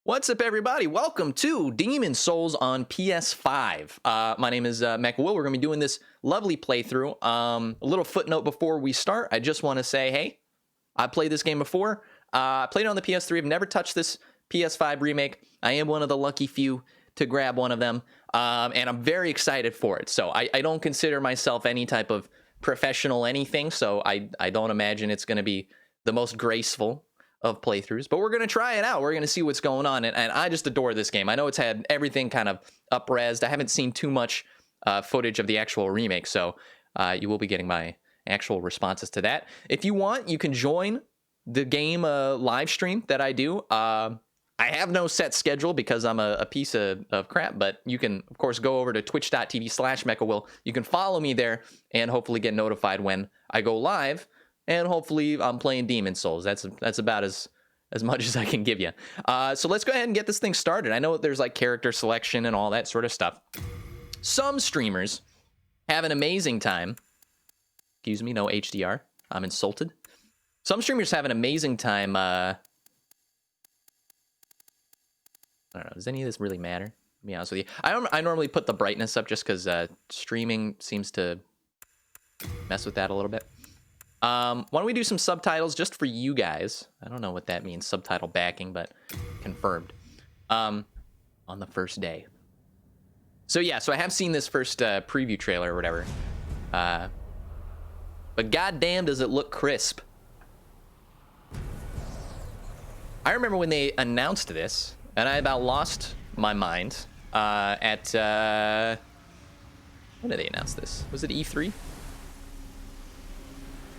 What's up, everybody? Welcome to Demon Souls on PS5. My name is Mac Will. We're going to be doing this lovely playthrough. A little footnote before we start. I just want to say, hey, I played this game before. I played it on the PS3. I've never touched this PS5 remake. I am one of the lucky few to grab one of them, and I'm very excited for it. So I don't consider myself any type of professional anything, so I don't imagine it's going to be the most graceful of playthroughs, but we're going to try it out. We're going to see what's going on, and I just adore this game. I know it's had everything kind of up-resed. I haven't seen too much footage of the actual remake, so you will be getting my actual responses to that. If you want, you can join the game live stream that I do. I have no set schedule because I'm a piece of crap, but you can, of course, go over to twitch.tv/mechawill. You can follow me there and hopefully get notified when I go live. And hopefully I'm playing Demon Souls. That's about as much as I can give you. So let's go ahead and get this thing started. I know there's like character selection and all that sort of stuff. Some streamers have an amazing time. Excuse me, no HDR. I'm insulted. Some streamers have an amazing time. I don't know. Does any of this really matter? To be honest with you, I normally put the brightness up just because streaming seems to mess with that a little bit. Why don't we do some subtitles just for you guys? I don't know what that means, subtitle backing, but confirmed. On the first day. So yeah, so I have seen this first preview trailer or whatever. But goddamn, does it look crisp. I remember when they announced this, and I about lost my mind at... when did they announce this? Was it E3?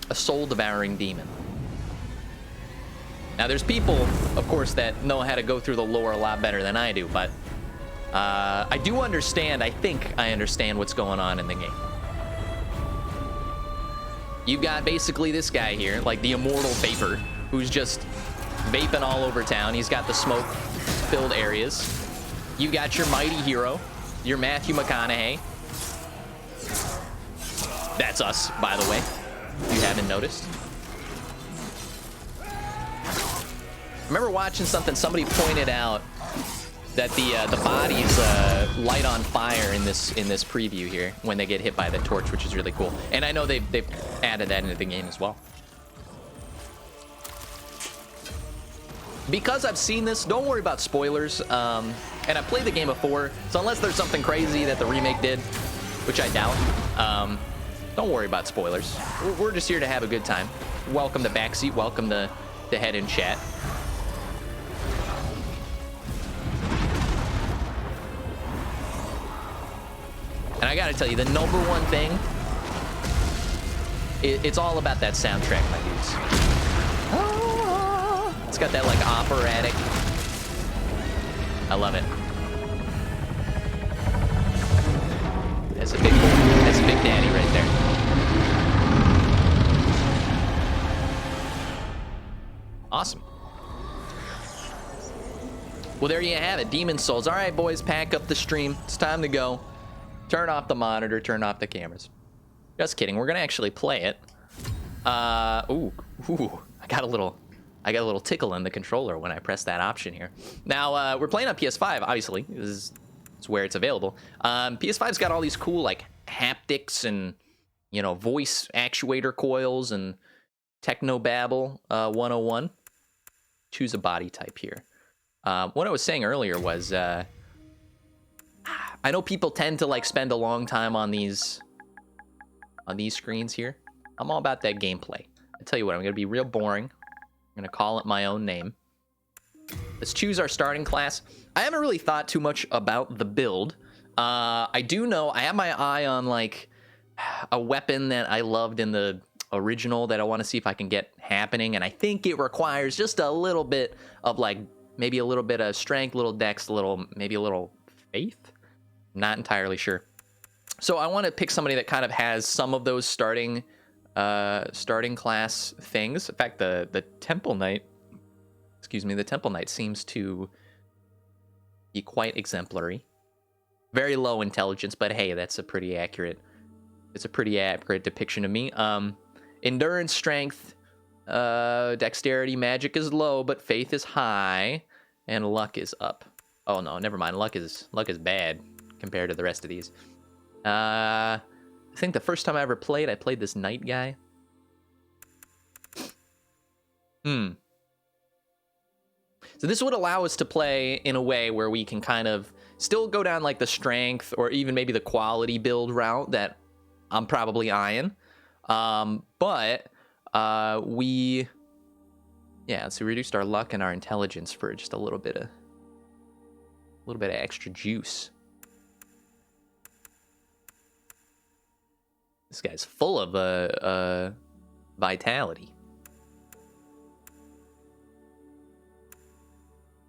A soul-devouring demon. Now, there's people, of course, that know how to go through the lore a lot better than I do, but I do understand, I think I understand what's going on in the game. You've got basically this guy here, like the immortal vapor, who's just vaping all over town. He's got the smoke-filled areas. You got your mighty hero, your Matthew McConaughey. That's us, by the way. If you haven't noticed. I remember watching something, somebody pointed out that the bodies light on fire in this preview here when they get hit by the torch, which is really cool. And I know they've added that into the game as well. Because I've seen this, don't worry about spoilers. And I've played the game before, so unless there's something crazy that the remake did, which I doubt, don't worry about spoilers. We're just here to have a good time. Welcome to Backseat. Welcome to Head in Chat. And I gotta tell you, the number one thing, it's all about that soundtrack, my dudes. It's got that like operatic. I love it. That's a big daddy right there. Awesome. Well, there you have it. Demon Souls. All right, boys, pack up the stream. It's time to go. Turn off the monitor. Turn off the cameras. Just kidding. We're gonna actually play it. Ooh. I got a little tickle in the controller when I pressed that option here. Now we're playing on PS5. Obviously, it's where it's available. PS5's got all these cool like haptics and voice actuator coils and technobabble 101. Choose a body type here. What I was saying earlier was I know people tend to like spend a long time on these screens here. I'm all about that gameplay. I tell you what, I'm gonna be real boring. I'm gonna call it my own name. Let's choose our starting class. I haven't really thought too much about the build. I do know I have my eye on like a weapon that I loved in the original that I want to see if I can get happening, and I think it requires just a little bit of like maybe a little bit of strength, little dex, maybe a little faith. Not entirely sure. So I want to pick somebody that kind of has some of those starting class things. In fact, the Temple Knight, the Temple Knight seems to be quite exemplary. Very low intelligence, but hey, that's a pretty accurate. It's a pretty accurate depiction of me. Endurance, strength, dexterity, magic is low, but faith is high. And luck is up. Oh no, never mind. Luck is bad compared to the rest of these. I think the first time I ever played, I played this knight guy. So this would allow us to play in a way where we can kind of still go down like the strength or even maybe the quality build route that I'm probably eyeing. But we so we reduced our luck and our intelligence for just a little bit of extra juice. This guy's full of vitality.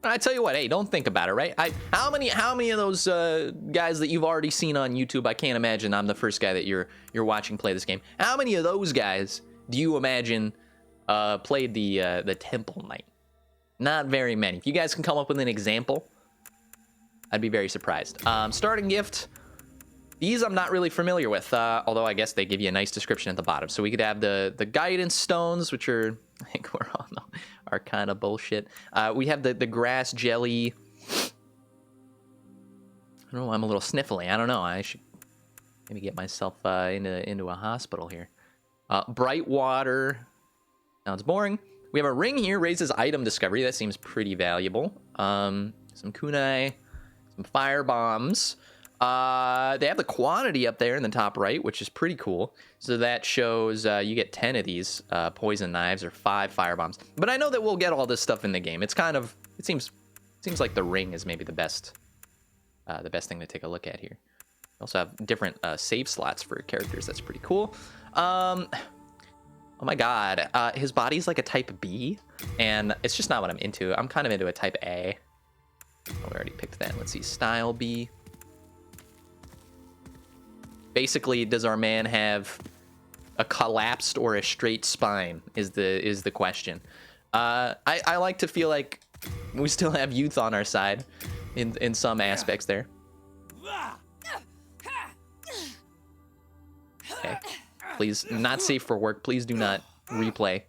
I tell you what, hey, don't think about it, right? How many of those guys that you've already seen on YouTube? I can't imagine I'm the first guy that you're watching play this game. How many of those guys do you imagine played the Temple Knight? Not very many. If you guys can come up with an example, I'd be very surprised. Starting gift. These I'm not really familiar with, although I guess they give you a nice description at the bottom. So we could have the guidance stones, which are, I think we're on are kind of bullshit. We have the grass jelly. I don't know, I'm a little sniffly. I don't know. I should maybe get myself into a hospital here. Bright water. Sounds boring. We have a ring here, raises item discovery. That seems pretty valuable. Some kunai, some fire bombs. They have the quantity up there in the top right, which is pretty cool. So that shows you get 10 of these poison knives or 5 fire bombs. But I know that we'll get all this stuff in the game. It's kind of, it seems like the ring is maybe the best thing to take a look at here. We also have different save slots for characters. That's pretty cool. Oh my god, his body's like a type B, and it's just not what I'm into. I'm kind of into a type A. Oh, we already picked that. Let's see, style B. Basically, does our man have a collapsed or a straight spine is the question. I like to feel like we still have youth on our side in some aspects there. Okay. Please, not safe for work. Please do not replay.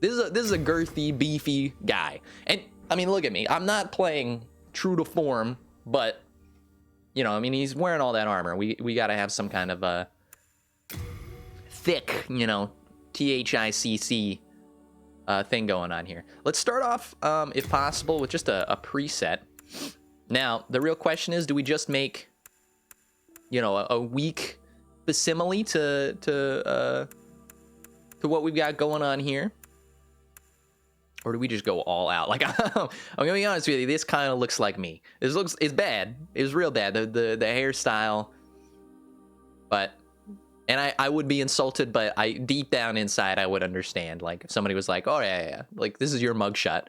This is a girthy, beefy guy. And, I mean, look at me. I'm not playing true to form, but, you know, I mean, he's wearing all that armor. We got to have some kind of a thick, you know, THICC thing going on here. Let's start off, if possible, with just a preset. Now, the real question is, do we just make, you know, a weak facsimile to what we've got going on here, or do we just go all out? Like, I'm gonna be honest with you, this kind of looks like me. It's bad. It's real bad. The hairstyle, but and I would be insulted, but deep down inside I would understand. Like if somebody was like, oh yeah, like this is your mugshot,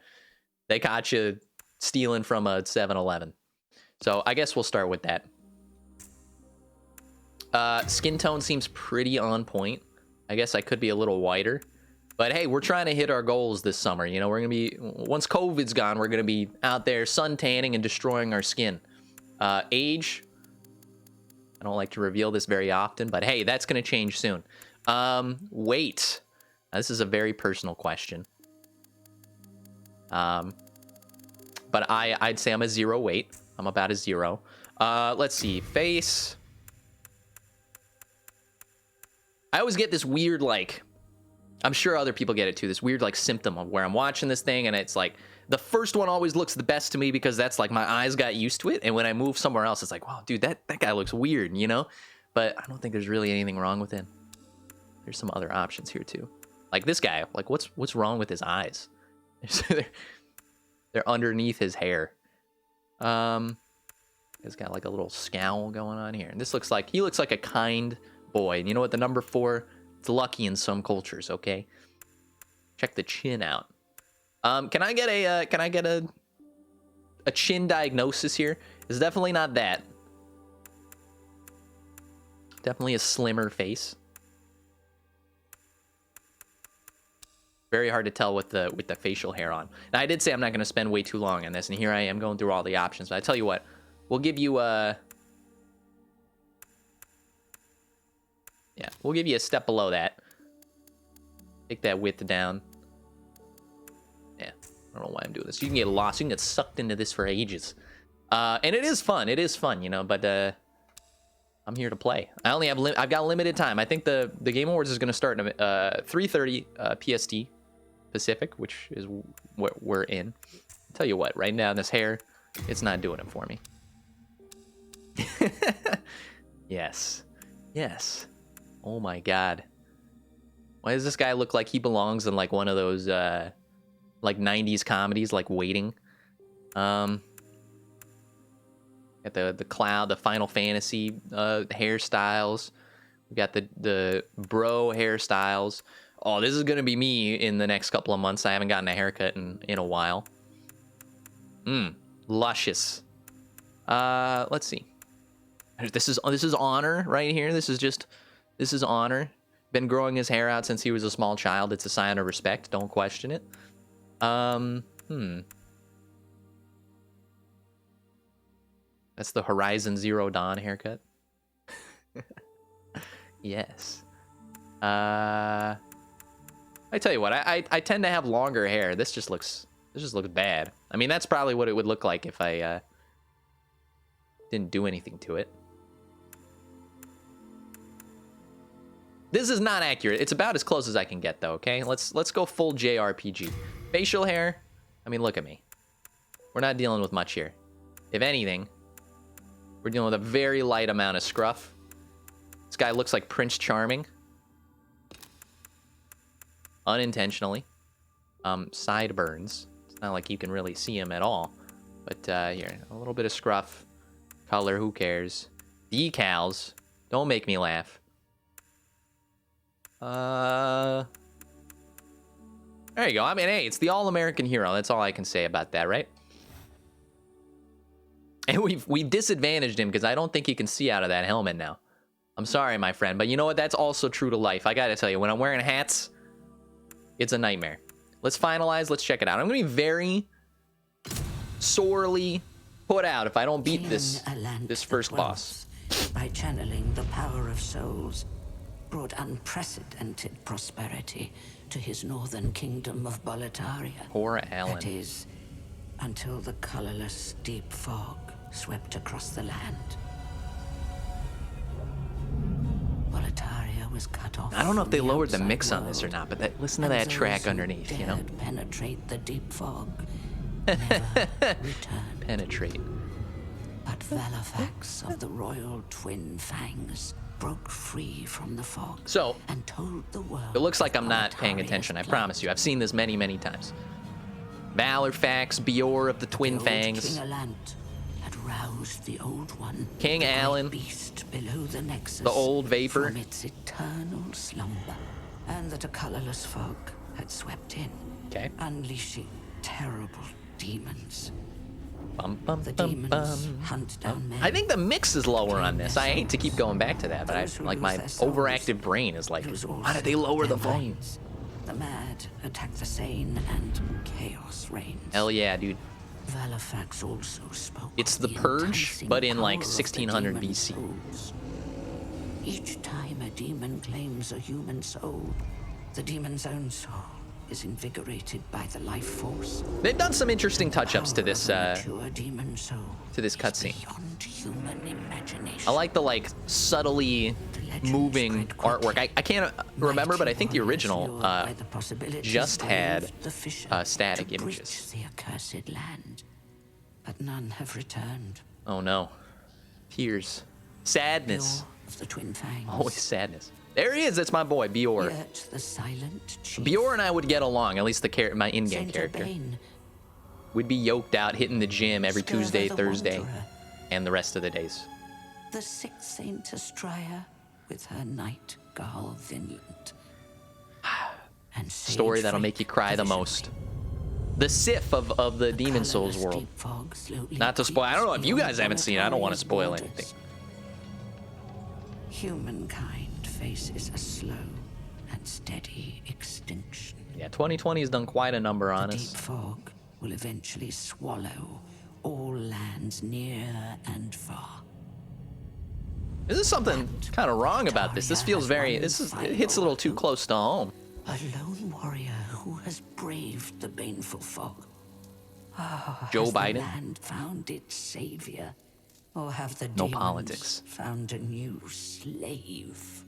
they caught you stealing from a 7-Eleven. So I guess we'll start with that. Skin tone seems pretty on point. I guess I could be a little whiter, but hey, we're trying to hit our goals this summer. You know, we're gonna be, once COVID's gone, we're gonna be out there sun tanning and destroying our skin. Age, I don't like to reveal this very often, but hey, that's gonna change soon. Weight, now, this is a very personal question. But I'd say I'm a 0 weight. I'm about a 0. Let's see, face. I always get this weird, like, I'm sure other people get it too, this weird, like, symptom of where I'm watching this thing, and it's like, the first one always looks the best to me because that's, like, my eyes got used to it, and when I move somewhere else, it's like, wow, dude, that guy looks weird, you know? But I don't think there's really anything wrong with him. There's some other options here, too. Like, this guy, like, what's wrong with his eyes? They're underneath his hair. He's got, like, a little scowl going on here, and this looks like, he looks like a kind boy. And you know what, the number 4, it's lucky in some cultures. Okay, check the chin out. Can I get a chin diagnosis here? It's definitely not that. Definitely a slimmer face. Very hard to tell with the facial hair on. Now, I did say I'm not going to spend way too long on this, and here I am going through all the options. But I tell you what, we'll give you a yeah, we'll give you a step below that. Take that width down. Yeah, I don't know why I'm doing this. You can get lost. You can get sucked into this for ages. And it is fun. It is fun, you know, but I'm here to play. I only have I've got limited time. I think the Game Awards is going to start in 3:30 PST Pacific, which is what we're in. I'll tell you what, right now this hair, it's not doing it for me. Yes. Yes. Oh my god. Why does this guy look like he belongs in like one of those like 90s comedies, like Waiting? At the Cloud, the Final Fantasy hairstyles. We got the bro hairstyles. Oh, this is gonna be me in the next couple of months. I haven't gotten a haircut in a while. Luscious. Let's see. This is honor right here. This is honor. Been growing his hair out since he was a small child. It's a sign of respect. Don't question it. That's the Horizon Zero Dawn haircut. Yes. I tell you what, I tend to have longer hair. This just looks bad. I mean, that's probably what it would look like if I didn't do anything to it. This is not accurate. It's about as close as I can get, though, okay? Let's go full JRPG. Facial hair, I mean, look at me. We're not dealing with much here. If anything, we're dealing with a very light amount of scruff. This guy looks like Prince Charming. Unintentionally. Sideburns. It's not like you can really see him at all. But here, a little bit of scruff. Color, who cares? Decals. Don't make me laugh. There you go. I mean, hey, it's the all-American hero. That's all I can say about that, right? And we disadvantaged him because I don't think he can see out of that helmet now. I'm sorry, my friend, but you know what? That's also true to life. I gotta tell you, when I'm wearing hats, it's a nightmare. Let's finalize. Let's check it out. I'm gonna be very sorely put out if I don't beat this first boss. By channeling the power of souls, brought unprecedented prosperity to his northern kingdom of Boletaria. Poor Alan. That is, until the colorless deep fog swept across the land. Boletaria was cut off. I don't know if they from the lowered the outside mix on this or world, not, but listen to and that those track who underneath, you know? dared penetrate the deep fog never returned. Penetrate. But Valifax of the royal twin fangs broke free from the fog. So, and told the world it looks like I'm not Boletaria's paying attention, I plight. promise you. I've seen this many, many times. Valorfax, Bior of the Twin The old Fangs, King Alant had roused the old one, King the great Alan, beast below the nexus, the old Vapor. from its eternal slumber, and that a colorless fog had swept in, Okay. unleashing terrible demons. Bum, bum, The bum, demons bum. hunt down men. I think the mix is lower on this. I hate to keep going back to that, but Those who like lose my their souls overactive brain is like, lose why did also they lower the their volume? minds. The mad attack the sane, and chaos reigns. Hell yeah, dude. Valifax also spoke. It's of the Purge, enticing but in power like of the 1600 demon BC. souls. Each time a demon claims a human soul, the demon's own soul is invigorated by the life force. They've done some interesting touch-ups to this Mature demon soul is cutscene. beyond human imagination. I like the like subtly moving artwork. I can't remember, but I think the original just had static images. The accursed land, but none have returned. Oh no, tears, sadness, Bior of the twin fangs. always sadness. There he is. That's my boy Bior. Yet the silent chief, Bior and I would get along, at least my in-game Saint character. Urbain, We'd be yoked out hitting the gym every Skerva Tuesday, the Thursday, Wanderer, and the rest of the days. the sixth Saint Astraea with her night Garl Vinland. And Story sage that'll Freyk make you cry the visionary. most. The Sith of the Demon Souls Colorless world. deep fog slowly Not to spoil. I don't know if you creeps guys haven't seen it. I don't want to Boletaria's spoil borders. anything. Humankind faces a slow and steady extinction. Yeah, 2020 has done quite a number on The us. deep fog will eventually swallow all lands near and far. There's something kind of wrong about this. This feels very. It hits a little too close to home. A lone warrior who has braved the baneful fog Joe Has Biden. the land found its savior? Or have the No demons politics. found a new slave?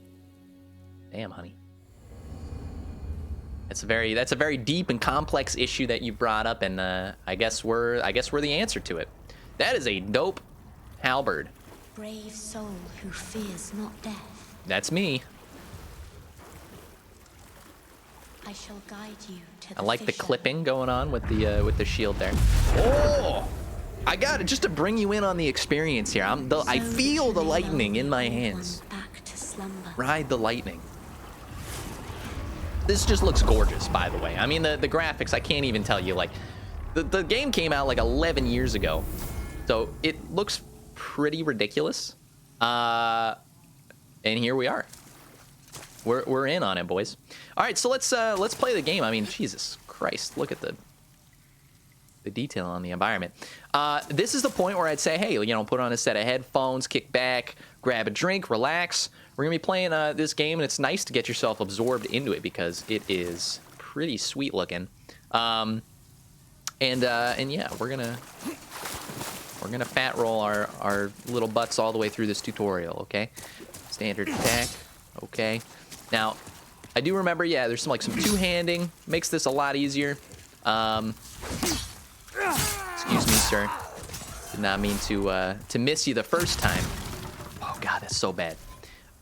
Damn, honey. That's a very deep and complex issue that you brought up, and I guess we're the answer to it. That is a dope halberd. Brave soul who fears not death. That's me. I shall guide you to the I like the fissure. clipping going on with the shield there. Oh, I got it just to bring you in on the experience here. I So feel the shall they lightning lull in my the old hands. ones back to slumber. Ride the lightning. This just looks gorgeous, by the way. I mean, the graphics, I can't even tell you. Like, the game came out like 11 years ago, so it looks pretty ridiculous. And here we are. We're in on it, boys. All right, so let's play the game. I mean, Jesus Christ, look at the detail on the environment. This is the point where I'd say, hey, you know, put on a set of headphones, kick back, grab a drink, relax. We're gonna be playing this game, and it's nice to get yourself absorbed into it because it is pretty sweet looking. And yeah, we're gonna fat roll our little butts all the way through this tutorial. Okay, standard attack. Okay, now I do remember, yeah, there's some two-handing, makes this a lot easier. Excuse me, sir. Did not mean to miss you the first time. Oh God, that's so bad.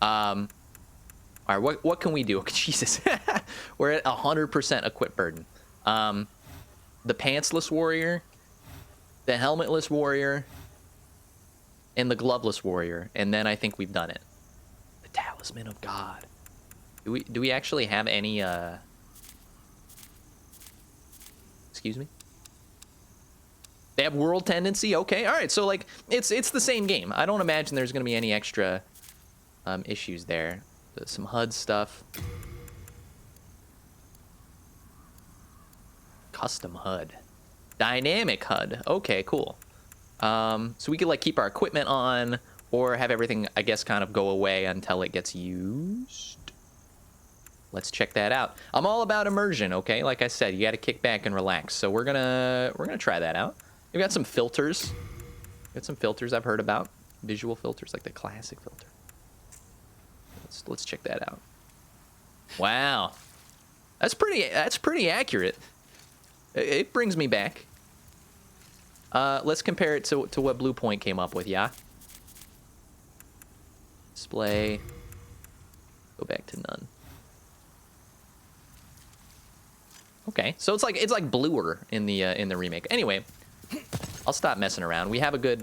All right, what can we do? Jesus, we're at 100% equip burden. The pantsless warrior, the helmetless warrior, and the gloveless warrior, and then I think we've done it. The talisman of God. Do we actually have any? Excuse me. They have world tendency. Okay, all right. So like, it's the same game. I don't imagine there's gonna be any extra issues there. Some HUD stuff. Custom HUD. Dynamic HUD. Okay, cool. So we could like keep our equipment on or have everything, I guess, kind of go away until it gets used. Let's check that out. I'm all about immersion, okay? Like I said, you got to kick back and relax. So we're gonna try that out. We've got some filters. Got some filters I've heard about. Visual filters, like the classic filter. Let's check that out. Wow, that's pretty accurate. It brings me back. Let's compare it to what Bluepoint came up with. Yeah. Display. Go back to none. Okay, so it's like bluer in the remake. Anyway, I'll stop messing around. We have a good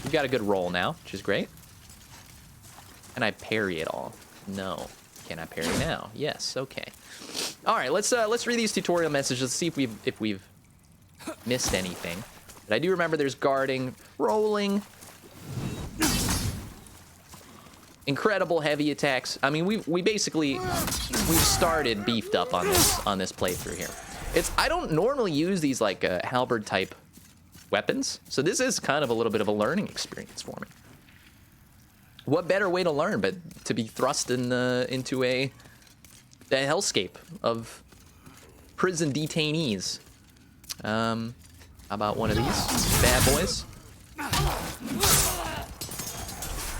we've got a good roll now, which is great. Can I parry it all? No. Can I parry now? Yes. Okay. All right. Let's read these tutorial messages. Let's see if we've missed anything. But I do remember there's guarding, rolling, incredible heavy attacks. I mean, we've started beefed up on this playthrough here. I don't normally use these like halberd type weapons, so this is kind of a little bit of a learning experience for me. What better way to learn but to be thrust into a hellscape of prison detainees? How about one of these bad boys?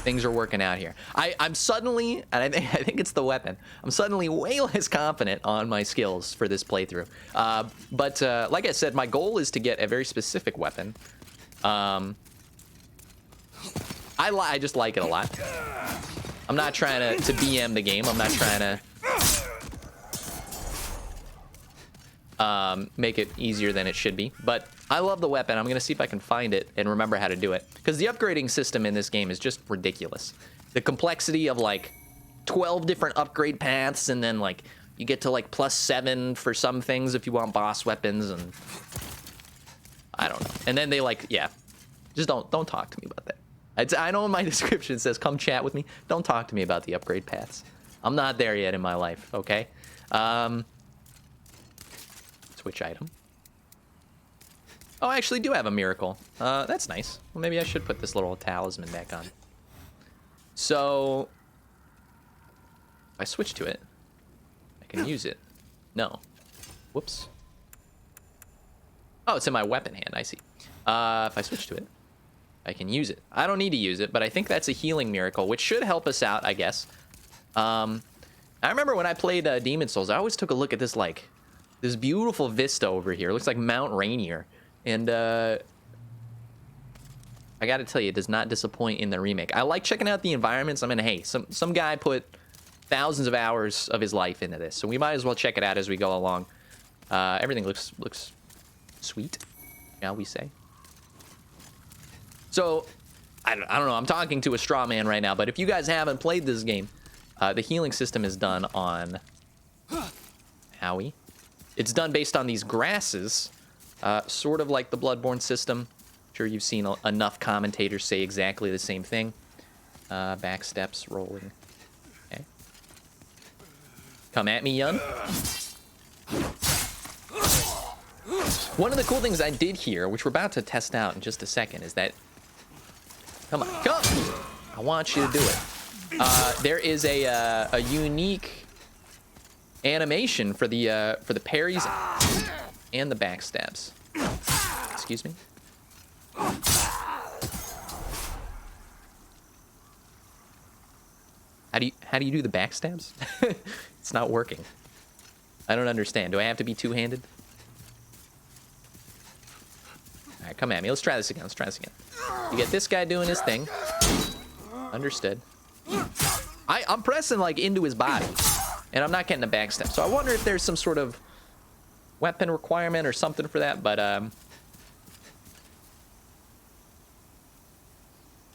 Things are working out here. I'm suddenly, and I think it's the weapon, I'm suddenly way less confident on my skills for this playthrough. But like I said, my goal is to get a very specific weapon. I just like it a lot. I'm not trying to BM the game. I'm not trying to make it easier than it should be. But I love the weapon. I'm going to see if I can find it and remember how to do it. Because the upgrading system in this game is just ridiculous. The complexity of like 12 different upgrade paths, and then like you get to like +7 for some things if you want boss weapons, and I don't know. And then they like, yeah, just don't talk to me about that. I know in my description it says come chat with me. Don't talk to me about the upgrade paths. I'm not there yet in my life, okay? Switch item. Oh, I actually do have a miracle. That's nice. Well, maybe I should put this little talisman back on. So, if I switch to it, I can use it. No. Whoops. Oh, it's in my weapon hand. I see. If I switch to it, I can use it. I don't need to use it, but I think that's a healing miracle, which should help us out, I guess. I remember when I played Demon Souls, I always took a look at this, like, this beautiful vista over here. It looks like Mount Rainier. And I gotta tell you, it does not disappoint in the remake. I like checking out the environments. I mean, hey, some guy put thousands of hours of his life into this, so we might as well check it out as we go along. Everything looks sweet, shall we say. So, I don't know, I'm talking to a straw man right now, but if you guys haven't played this game, the healing system is done on Howie. It's done based on these grasses, sort of like the Bloodborne system. I'm sure you've seen enough commentators say exactly the same thing. Back steps, rolling. Okay. Come at me, Yun. One of the cool things I did here, which we're about to test out in just a second, is that... Come on, come! I want you to do it. There is a unique animation for the parries and the backstabs. Excuse me. How do you do the backstabs? It's not working. I don't understand. Do I have to be two-handed? All right, come at me. Let's try this again. You get this guy doing his thing. Understood. I'm pressing like into his body, and I'm not getting a backstab. So I wonder if there's some sort of weapon requirement or something for that. But am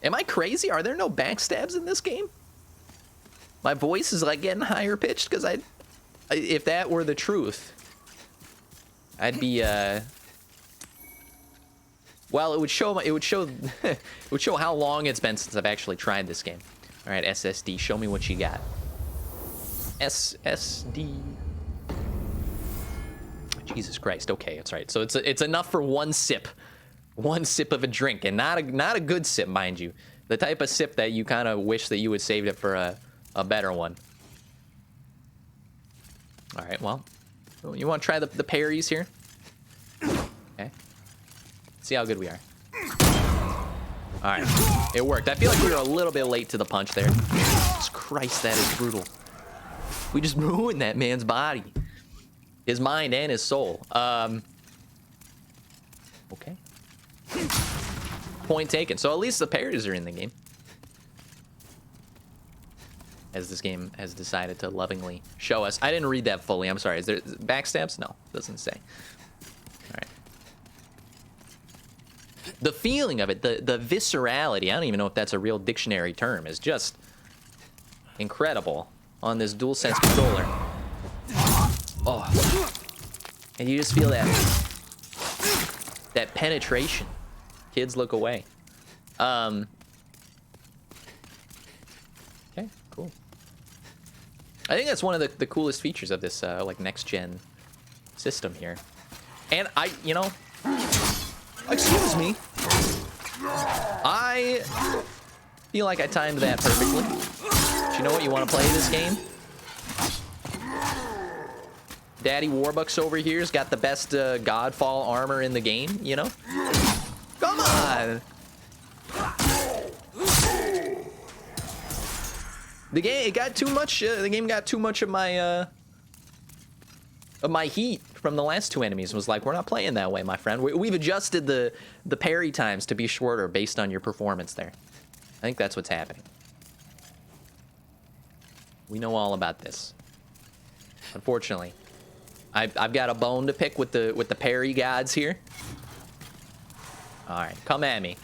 I crazy? Are there no backstabs in this game? My voice is like getting higher pitched because if that were the truth, I'd be well, it would show how long it's been since I've actually tried this game. All right, SSD, show me what you got. SSD. Jesus Christ. Okay, that's right. So it's enough for one sip of a drink, and not a good sip, mind you. The type of sip that you kind of wish that you would saved it for a better one. All right, well, you want to try the parries here? Okay. See how good we are. All right, it worked. I feel like we were a little bit late to the punch there. Jesus Christ, that is brutal. We just ruined that man's body, his mind and his soul. Okay. Point taken. So at least the parries are in the game, as this game has decided to lovingly show us. I didn't read that fully. I'm sorry. Is there backstabs? No, doesn't say. All right. The feeling of it, the viscerality, I don't even know if that's a real dictionary term, is just incredible on this DualSense controller. Oh. And you just feel that penetration. Kids look away. Okay, cool. I think that's one of the coolest features of this like next gen system here. And excuse me. I feel like I timed that perfectly. Do you know what, you want to play this game? Daddy Warbucks over here's got the best Godfall armor in the game, you know? Come on! The game got too much. The game got too much of my heat from the last two enemies. It was like, we're not playing that way, my friend. We've adjusted the parry times to be shorter based on your performance there. I think that's what's happening. We know all about this. Unfortunately, I've got a bone to pick with the parry gods here. All right, come at me.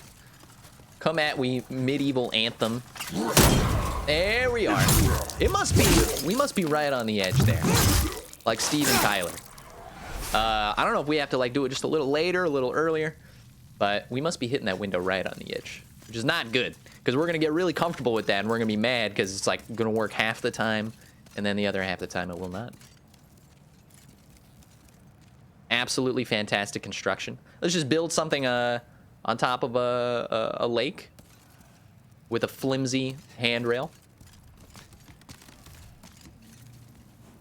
Come at we medieval anthem. There we are. We must be right on the edge there, like Steve and Tyler. I don't know if we have to like do it just a little later, a little earlier, but we must be hitting that window right on the edge, which is not good because we're gonna get really comfortable with that and we're gonna be mad because it's like gonna work half the time and then the other half the time it will not. Absolutely fantastic construction. Let's just build something on top of a lake with a flimsy handrail.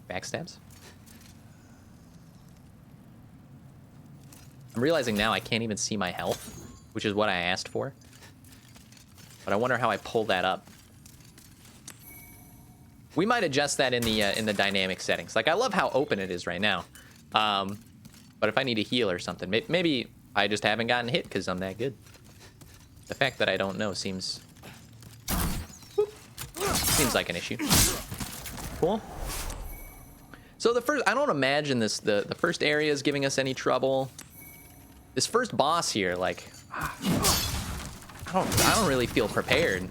Backstabs. I'm realizing now I can't even see my health, which is what I asked for. But I wonder how I pull that up. We might adjust that in the dynamic settings. Like, I love how open it is right now. But if I need to heal or something, maybe I just haven't gotten hit because I'm that good. The fact that I don't know seems like an issue. Cool. So the first, I don't imagine the first area is giving us any trouble. This first boss here, like, I don't really feel prepared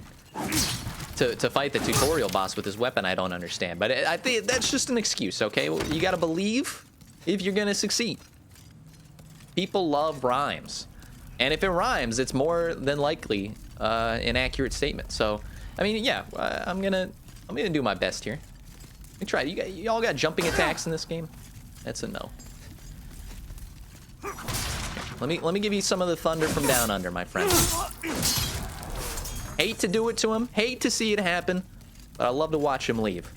to fight the tutorial boss with his weapon I don't understand. But I think that's just an excuse, okay? Well, you gotta believe if you're gonna succeed. People love rhymes. And if it rhymes, it's more than likely an accurate statement. So, I mean, yeah, I'm gonna do my best here. Let me try. You all got jumping attacks in this game? That's a no. Let me give you some of the thunder from down under, my friend. Hate to do it to him, hate to see it happen, but I love to watch him leave.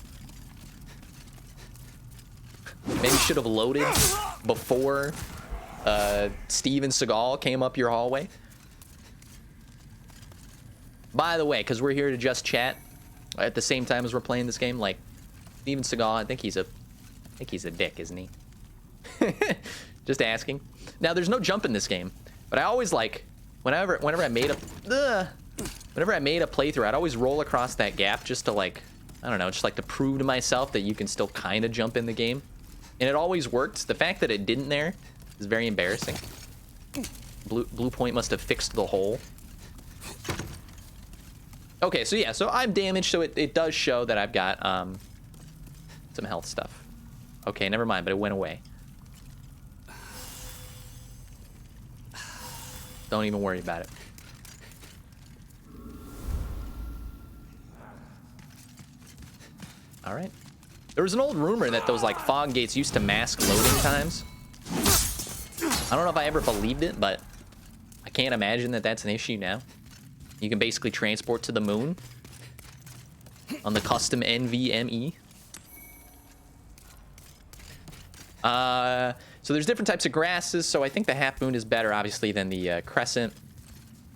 Maybe should have loaded before Steven Seagal came up your hallway. By the way, because we're here to just chat at the same time as we're playing this game, like, Steven Seagal, I think he's a dick, isn't he? Just asking. Now, there's no jump in this game, but I always like whenever I made a playthrough, I'd always roll across that gap just to, like, I don't know, just like to prove to myself that you can still kind of jump in the game, and it always worked. The fact that it didn't there is very embarrassing. Bluepoint must have fixed the hole. Okay, so yeah, so I'm damaged, so it does show that I've got some health stuff. Okay, never mind, but it went away. Don't even worry about it. All right. There was an old rumor that those, like, fog gates used to mask loading times. I don't know if I ever believed it, but I can't imagine that that's an issue now. You can basically transport to the moon on the custom NVMe. So there's different types of grasses, so I think the half moon is better, obviously, than the crescent.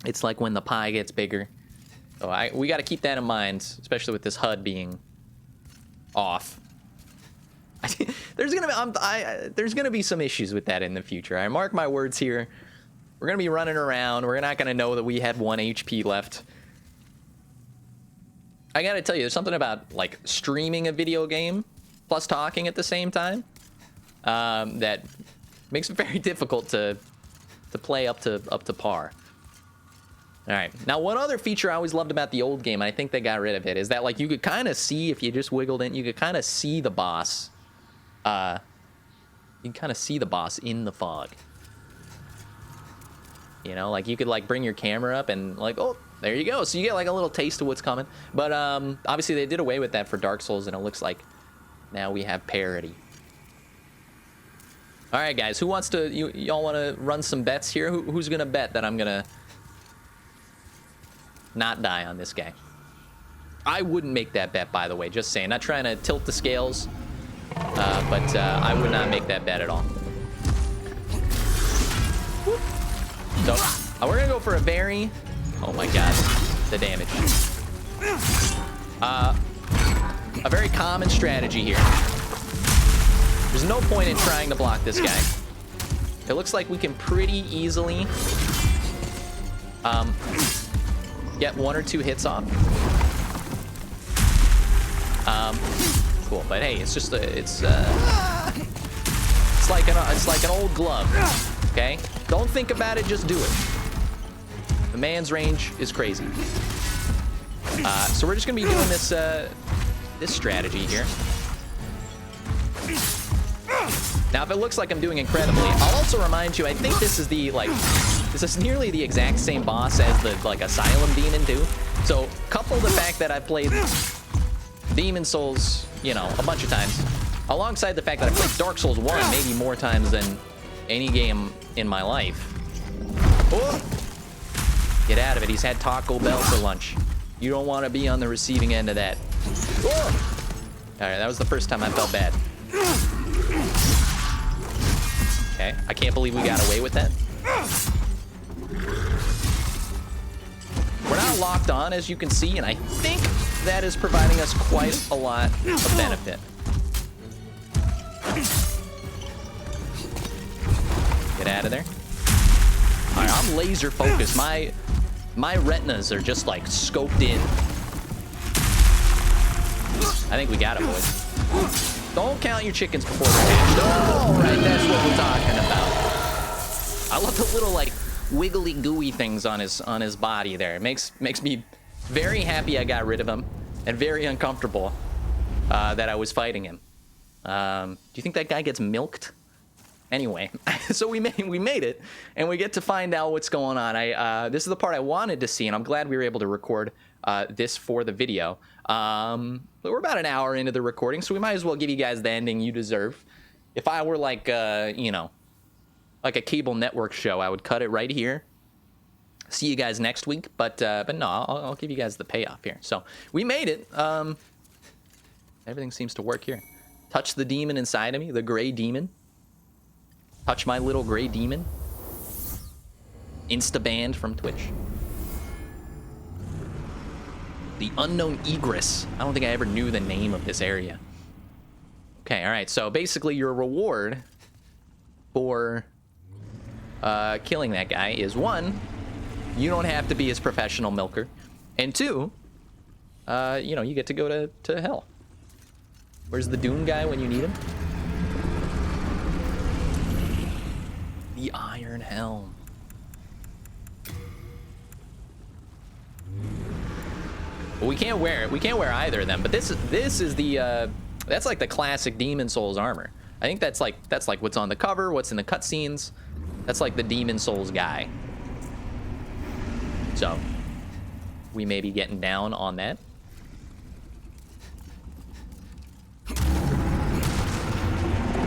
It's like when the pie gets bigger. So we got to keep that in mind, especially with this HUD being off. There's gonna be some issues with that in the future. I mark my words here. We're gonna be running around. We're not gonna know that we had 1 HP left. I gotta tell you, there's something about, like, streaming a video game plus talking at the same time that makes it very difficult to play up to par. All right. Now, one other feature I always loved about the old game, and I think they got rid of it, is that, like, you could kind of see, if you just wiggled in, you could kind of see the boss. You can kind of see the boss in the fog. You know, like, you could, like, bring your camera up and, like, oh, there you go. So you get, like, a little taste of what's coming. But obviously they did away with that for Dark Souls, and it looks like now we have parity. All right, guys, who wants to, y'all want to run some bets here? Who's going to bet that I'm going to not die on this guy? I wouldn't make that bet, by the way, just saying. Not trying to tilt the scales, but I would not make that bet at all. So we're gonna go for a very, oh my god, the damage. A very common strategy here. There's no point in trying to block this guy. It looks like we can pretty easily get 1 or 2 hits off. Cool, but hey, it's just it's like an old glove, okay? Don't think about it, just do it. The man's range is crazy. So we're just gonna be doing this this strategy here. Now, if it looks like I'm doing incredibly, I'll also remind you, I think this is this is nearly the exact same boss as the, like, Asylum Demon too. So couple the fact that I've played Demon Souls, you know, a bunch of times, alongside the fact that I played Dark Souls 1 maybe more times than any game in my life. Oh! Get out of it. He's had Taco Bell for lunch. You don't want to be on the receiving end of that. Oh! All right, that was the first time I felt bad. Okay, I can't believe we got away with that. We're not locked on, as you can see, and I think that is providing us quite a lot of benefit. Get out of there. All right, I'm laser focused. My retinas are just like scoped in. I think we got it, boys. Don't count your chickens before they're hatched. All right, that's what we're talking about. I love the little like wiggly gooey things on his body there. It makes me very happy I got rid of him, and very uncomfortable that I was fighting him. Do you think that guy gets milked? Anyway, so we made it, and we get to find out what's going on. This is the part I wanted to see, and I'm glad we were able to record this for the video. But we're about an hour into the recording, so we might as well give you guys the ending you deserve. If I were like, you know, like a cable network show, I would cut it right here. See you guys next week, but no, I'll give you guys the payoff here. So we made it. Everything seems to work here. Touch the demon inside of me, the gray demon. Touch my little gray demon. Insta-banned from Twitch. The unknown egress. I don't think I ever knew the name of this area. Okay, all right. So basically your reward for killing that guy is 1, you don't have to be his professional milker. And 2, you know, you get to go to hell. Where's the Doom guy when you need him? The Iron Helm. Well, we can't wear it. We can't wear either of them. But this is the that's like the classic Demon Souls armor. I think that's like what's on the cover, what's in the cutscenes. That's like the Demon Souls guy. So we may be getting down on that.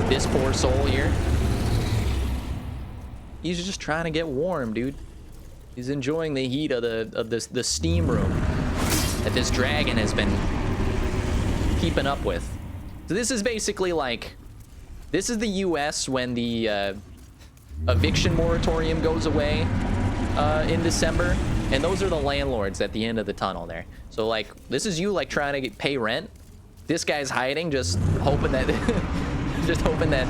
This poor soul here. He's just trying to get warm, dude. He's enjoying the heat of the steam room that this dragon has been keeping up with. So this is basically like, this is the US when the eviction moratorium goes away in December, and those are the landlords at the end of the tunnel there. So like, this is you like trying to pay rent. This guy's hiding, just hoping that just hoping that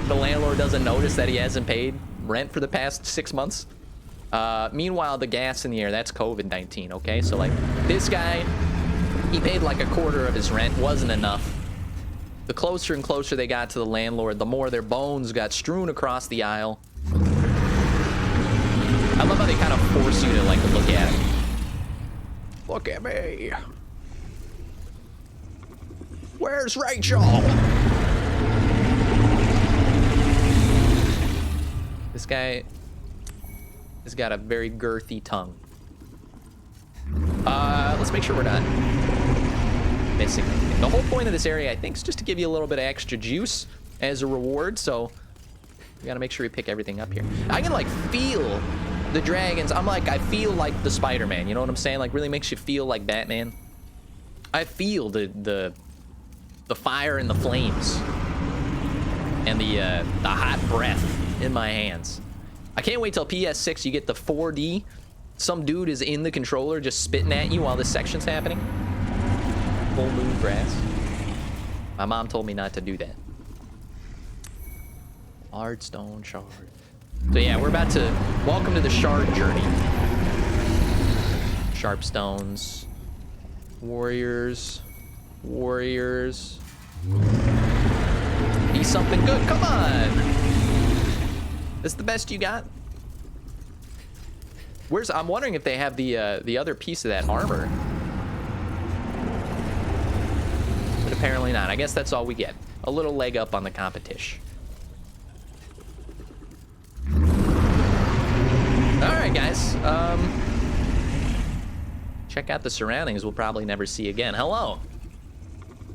the landlord doesn't notice that he hasn't paid rent for the past 6 months. Meanwhile, the gas in the air, that's COVID-19, okay? So like, this guy, he paid like a quarter of his rent, wasn't enough. The closer and closer they got to the landlord, the more their bones got strewn across the aisle. I love how they kind of force you to like look at him. Look at me. Where's Rachel? This guy has got a very girthy tongue. Let's make sure we're not missing anything. The whole point of this area, I think, is just to give you a little bit of extra juice as a reward, so we gotta make sure we pick everything up here. I can like feel the dragons. I feel like the Spider-Man, you know what I'm saying? Like, really makes you feel like Batman. I feel the fire and the flames and the hot breath in my hands. I can't wait till PS6 you get the 4D. Some dude is in the controller just spitting at you while this section's happening. Full moon grass. My mom told me not to do that. Hard stone shard. So yeah, we're about to welcome to the shard journey. Sharp stones. Warriors. Warriors. Be something good. Come on. This the best you got? I'm wondering if they have the other piece of that armor. But apparently not. I guess that's all we get. A little leg up on the competition. Alright guys. Check out the surroundings we'll probably never see again. Hello.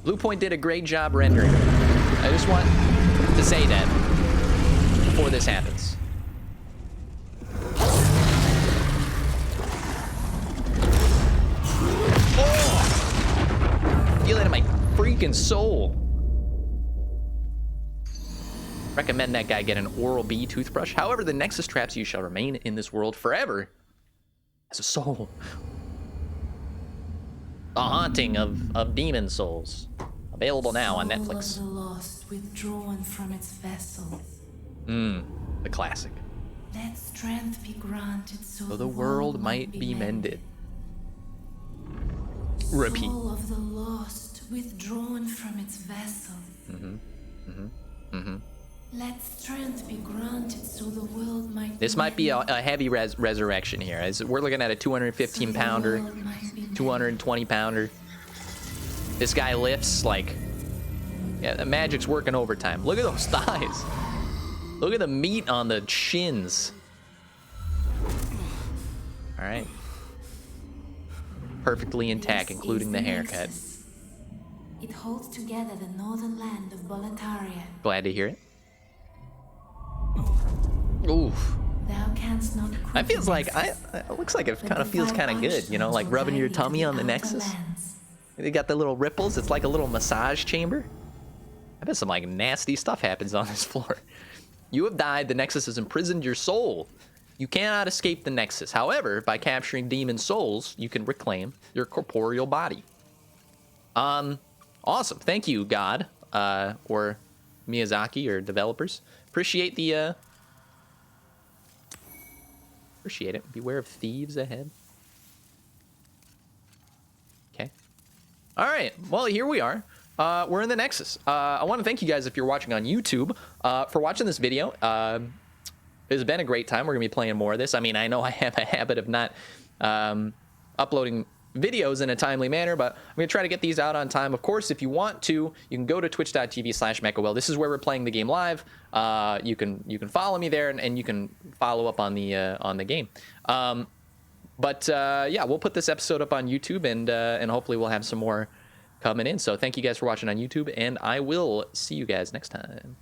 Bluepoint did a great job rendering. I just want to say that before this happens. Oh! Feel it in my freaking soul. recommend that guy get an Oral-B toothbrush. However, the Nexus traps you shall remain in this world forever as a soul. The Haunting of Demon Souls. Available now on Netflix. Soul of the lost withdrawn from its vessels. The classic. Let strength be granted so So the world might be mended. Repeat. Soul of the lost withdrawn from its vessels. Let strength be granted so the world might This might be a heavy resurrection here. As we're looking at a 215 pounder, 220 pounder. This guy lifts like, yeah, the magic's working overtime. Look at those thighs. Look at the meat on the shins. All right. Perfectly intact, including the haircut. It holds together the northern land of Boletaria. Glad to hear it. Oof. Thou canst not. That feels like it looks like it kind of feels kind of good, you know, like rubbing your tummy on the Nexus. They got the little ripples. It's like a little massage chamber. I bet some like nasty stuff happens on this floor. You have died. The Nexus has imprisoned your soul. You cannot escape the Nexus. However, by capturing demon souls, you can reclaim your corporeal body. Awesome. Thank you, God, or Miyazaki, or developers. Appreciate the appreciate it. Beware of thieves ahead. Okay. All right. Well, here we are. We're in the Nexus. I want to thank you guys, if you're watching on YouTube, for watching this video. It's been a great time. We're going to be playing more of this. I mean, I know I have a habit of not uploading videos in a timely manner, but I'm going to try to get these out on time. Of course, if you want to, you can go to twitch.tv/MechaWill. This is where we're playing the game live. You can follow me there, and you can follow up on the game. Yeah, we'll put this episode up on YouTube, and hopefully we'll have some more coming in. So thank you guys for watching on YouTube, and I will see you guys next time.